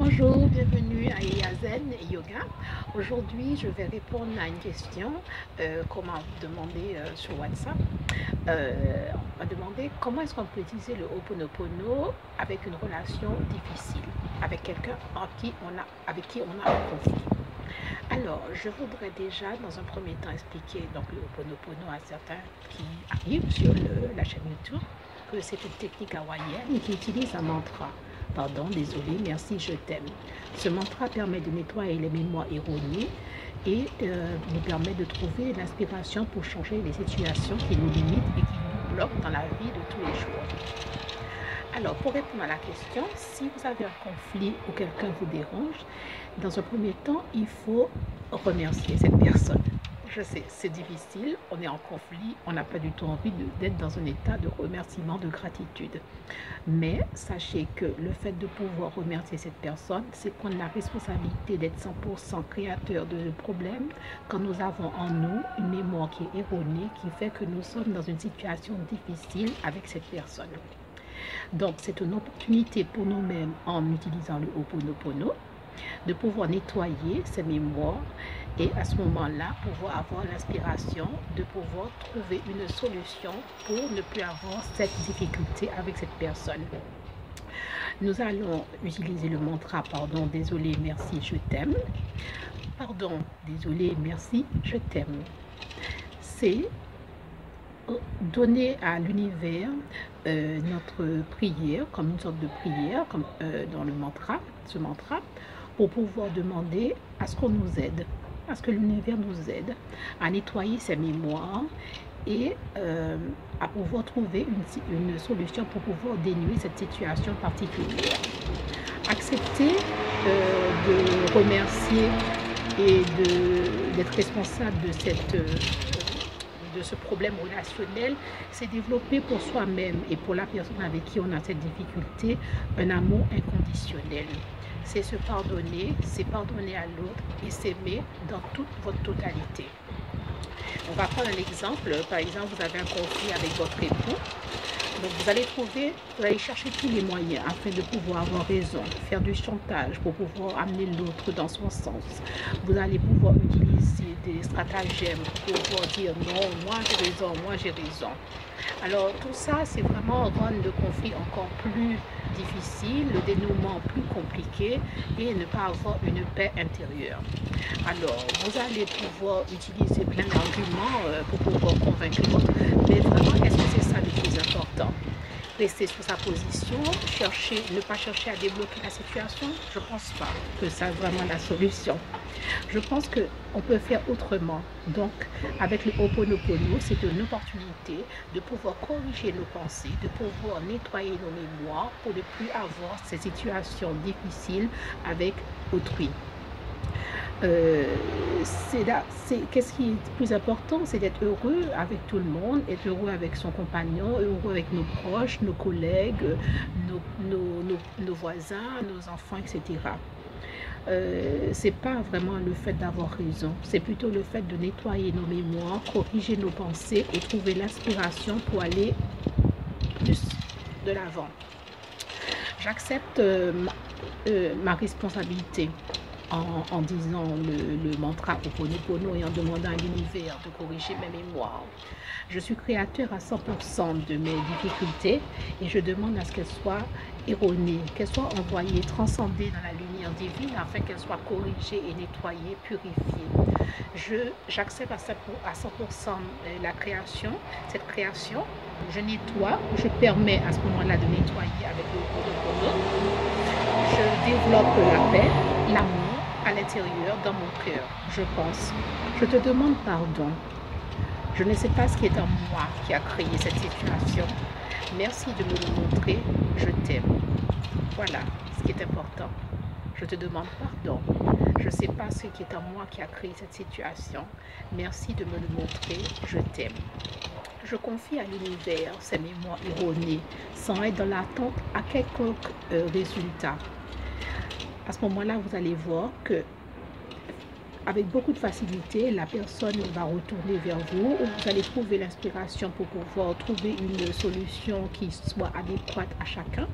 Bonjour, bienvenue à Yazen Yoga. Aujourd'hui, je vais répondre à une question qu'on m'a demandé sur WhatsApp. On m'a demandé comment est-ce qu'on peut utiliser le Ho'oponopono avec une relation difficile, avec quelqu'un avec qui on a un conflit. Alors, je voudrais déjà, dans un premier temps, expliquer donc, le Ho'oponopono à certains qui arrivent sur la chaîne YouTube, que c'est une technique hawaïenne qui utilise un mantra. Pardon, désolé, merci, je t'aime. Ce mantra permet de nettoyer les mémoires erronées et nous permet de trouver l'inspiration pour changer les situations qui nous limitent et qui nous bloquent dans la vie de tous les jours. Alors, pour répondre à la question, si vous avez un conflit ou quelqu'un vous dérange, dans un premier temps, il faut remercier cette personne. Je sais, c'est difficile, on est en conflit, on n'a pas du tout envie d'être dans un état de remerciement, de gratitude. Mais sachez que le fait de pouvoir remercier cette personne, c'est prendre la responsabilité d'être 100% créateur de problèmes quand nous avons en nous une mémoire qui est erronée, qui fait que nous sommes dans une situation difficile avec cette personne. Donc, c'est une opportunité pour nous-mêmes, en utilisant le Ho'oponopono, de pouvoir nettoyer ces mémoires et à ce moment-là, pouvoir avoir l'inspiration de pouvoir trouver une solution pour ne plus avoir cette difficulté avec cette personne. Nous allons utiliser le mantra « Pardon, désolé, merci, je t'aime ». Pardon, désolé, merci, je t'aime. C'est donner à l'univers notre prière, comme une sorte de prière, comme dans le mantra, ce mantra, pour pouvoir demander à ce qu'on nous aide, à ce que l'univers nous aide à nettoyer ses mémoires et à pouvoir trouver une solution pour pouvoir dénouer cette situation particulière. Accepter de remercier et d'être responsable de ce problème relationnel, c'est développer pour soi-même et pour la personne avec qui on a cette difficulté un amour inconditionnel. C'est se pardonner, c'est pardonner à l'autre et s'aimer dans toute votre totalité. On va prendre un exemple. Par exemple, vous avez un conflit avec votre époux. Donc vous allez chercher tous les moyens afin de pouvoir avoir raison, faire du chantage pour pouvoir amener l'autre dans son sens. Vous allez pouvoir utiliser des stratagèmes pour pouvoir dire non, moi j'ai raison. Alors tout ça, c'est vraiment rendre le conflit encore plus difficile, le dénouement plus compliqué et ne pas avoir une paix intérieure. Alors, vous allez pouvoir utiliser plein d'arguments pour pouvoir convaincre l'autre, mais vraiment, est-ce que c'est ça le plus important? Rester sur sa position, ne pas chercher à débloquer la situation, je ne pense pas que c'est vraiment la solution. Je pense qu'on peut faire autrement. Donc, avec le Ho'oponopono, c'est une opportunité de pouvoir corriger nos pensées, de pouvoir nettoyer nos mémoires pour ne plus avoir ces situations difficiles avec autrui. Qu'est-ce qui est plus important, c'est d'être heureux avec tout le monde, être heureux avec son compagnon, heureux avec nos proches, nos collègues, nos voisins, nos enfants, etc. C'est pas vraiment le fait d'avoir raison, c'est plutôt le fait de nettoyer nos mémoires, corriger nos pensées et trouver l'inspiration pour aller plus de l'avant. J'accepte ma responsabilité en disant le mantra Ho'oponopono et en demandant à l'univers de corriger mes mémoires. Je suis créateur à 100% de mes difficultés et je demande à ce qu'elles soient erronées, qu'elles soient envoyées, transcendées dans la lumière divine afin qu'elles soient corrigées et nettoyées, purifiées. J'accepte à 100% la création, cette création. Je nettoie, je permets à ce moment-là de nettoyer avec le Ho'oponopono. Je développe la paix, l'amour à l'intérieur, dans mon cœur, je pense. Je te demande pardon. Je ne sais pas ce qui est en moi qui a créé cette situation. Merci de me le montrer. Je t'aime. Voilà ce qui est important. Je te demande pardon. Je ne sais pas ce qui est en moi qui a créé cette situation. Merci de me le montrer. Je t'aime. Je confie à l'univers ces mémoires erronées sans être dans l'attente à quelconque résultat. À ce moment-là, vous allez voir que avec beaucoup de facilité, la personne va retourner vers vous, ou vous allez trouver l'inspiration pour pouvoir trouver une solution qui soit adéquate à chacun.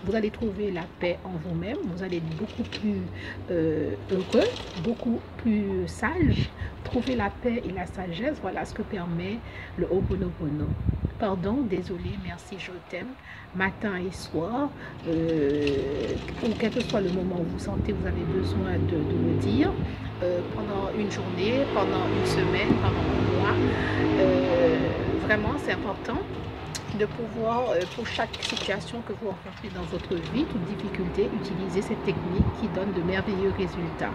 Vous allez trouver la paix en vous-même, vous allez être beaucoup plus heureux, beaucoup plus sage. Trouver la paix et la sagesse, voilà ce que permet le Ho'oponopono. Pardon, désolé, merci, je t'aime, matin et soir, ou quel que soit le moment où vous sentez, vous avez besoin de le dire, pendant une journée, pendant une semaine, pendant un mois. Vraiment, c'est important de pouvoir, pour chaque situation que vous rencontrez dans votre vie, toute difficulté, utiliser cette technique qui donne de merveilleux résultats.